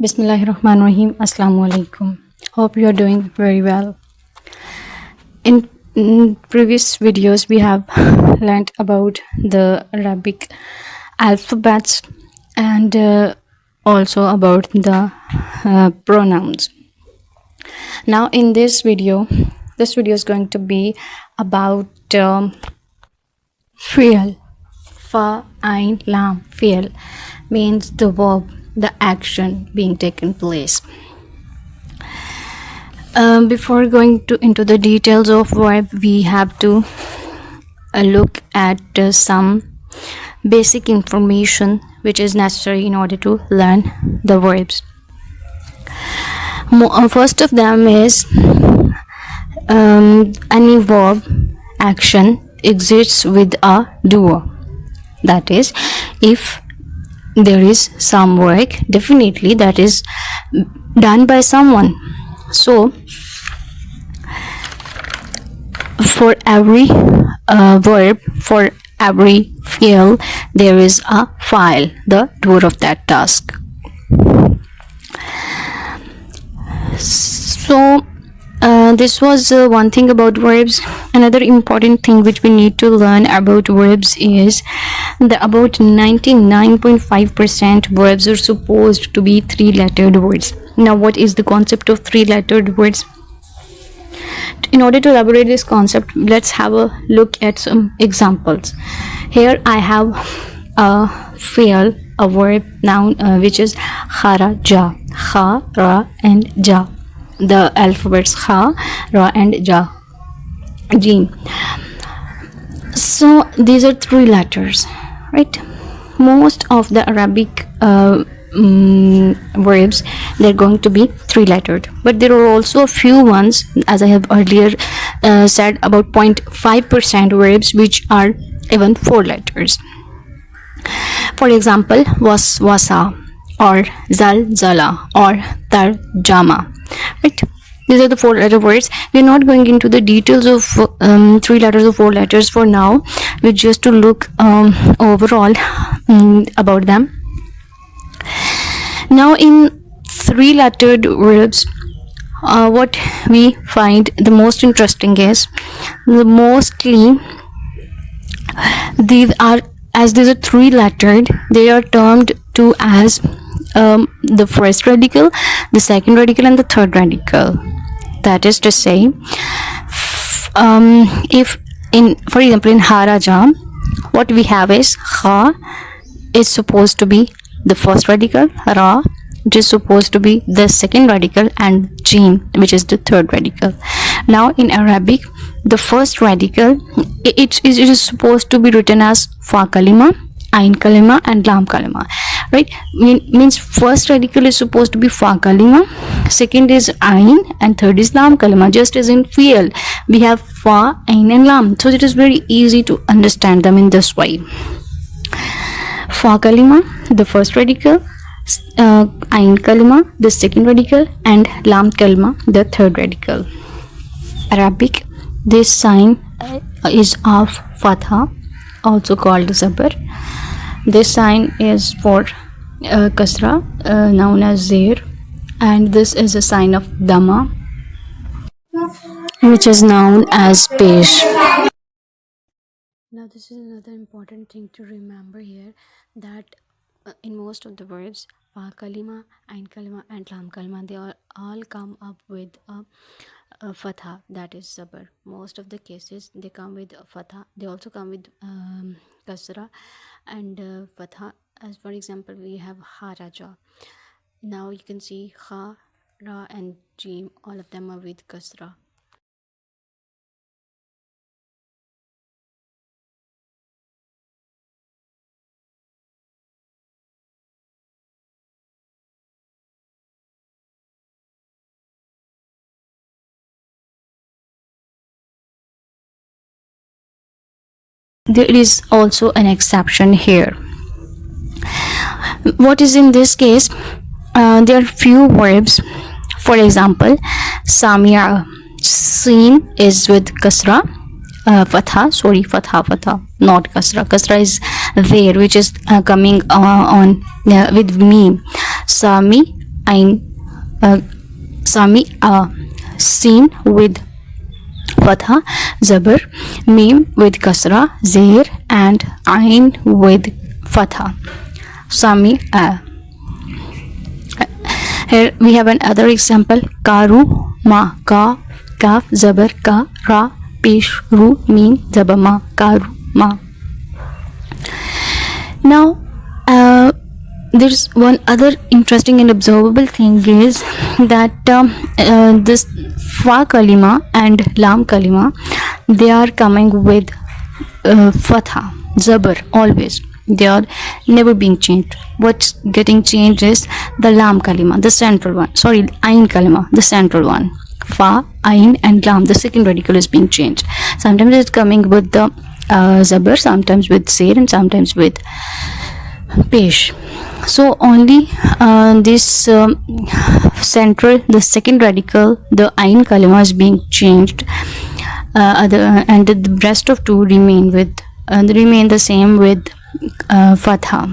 Bismillahirrahmanirrahim. Assalamu alaikum. Hope you are doing very well. In previous videos, we have learnt about the Arabic alphabets and also about the pronouns. Now, in this video is going to be about fi'l. Fa, ain, lam. Fi'l means the verb, the action being taken place. Before going into the details of verb, we have to look at some basic information which is necessary in order to learn the verbs. First of them is any verb action exists with a doer. That is, if there is some work, definitely that is done by someone. So for every verb, for every fi'l, there is a file, the doer of that task. So this was one thing about verbs. Another important thing which we need to learn about verbs is that about 99.5% verbs are supposed to be three-lettered words. Now, what is the concept of three-lettered words? In order to elaborate this concept, let's have a look at some examples. Here I have a fi'l, a verb noun which is kharaja, kha, ra and ja. The alphabets kha, ra and ja, jim. So these are three letters, right? Most of the Arabic verbs, they're going to be three-lettered, but there are also a few ones, as I have earlier said, about 0.5% verbs which are even four letters. For example, waswasa or zalzala or tarjama, right? These are the four-letter words. We're not going into the details of three letters or four letters for now. We're just to look overall about them. Now, in three-lettered verbs, what we find the most interesting is mostly these are three-lettered. They are termed to as the first radical, the second radical, and the third radical. That is to say, if for example in haraja, what we have is kha is supposed to be the first radical, ra which is supposed to be the second radical, and jim which is the third radical. Now in Arabic, the first radical it is supposed to be written as fa kalima, ain kalima and lam kalima, right? Means first radical is supposed to be fa kalima, second is ain, and third is lam kalima. Just as in fi'l, we have fa, ain and lam, so it is very easy to understand them in this way. Fa kalima, the first radical, ain kalima, the second radical, and lam kalima, the third radical. Arabic, this sign is of fatha, also called zabar. This sign is for kasra, known as zir, and this is a sign of dama, which is known as pesh. Now, this is another important thing to remember here, that in most of the verbs, fa kalima, ain kalima and lam kalima, they all come up with a fatha, that is zabar. Most of the cases they come with fatha. They also come with kasra and fatha. As for example, we have haraja. Now you can see kha, ra and jim, all of them are with kasra. There is also an exception here. What is in this case? There are few verbs. For example, samia, sin is with kasra, fatha, not kasra. Kasra is there, which is coming on with me. Sami ain, sami sin with fatha, zabar, mim with kasra, zir and ain with fatha. Sami Here we have another example. Karu ma, ka, kaf, zabar, ka, ra, pesh, ru, mim, zabama, karu ma. Now there's one other interesting and observable thing is that this fa kalima and lam kalima, they are coming with fatha, zabar always. They are never being changed. What's getting changed is the lam kalima, the central one. Sorry, ain kalima, the central one. Fa, ain and lam, the second radical is being changed. Sometimes it's coming with the zabar, sometimes with ser and sometimes with pesh. So only this central, the second radical, the ain kalima is being changed, and the rest of two remain with remain the same with fatha.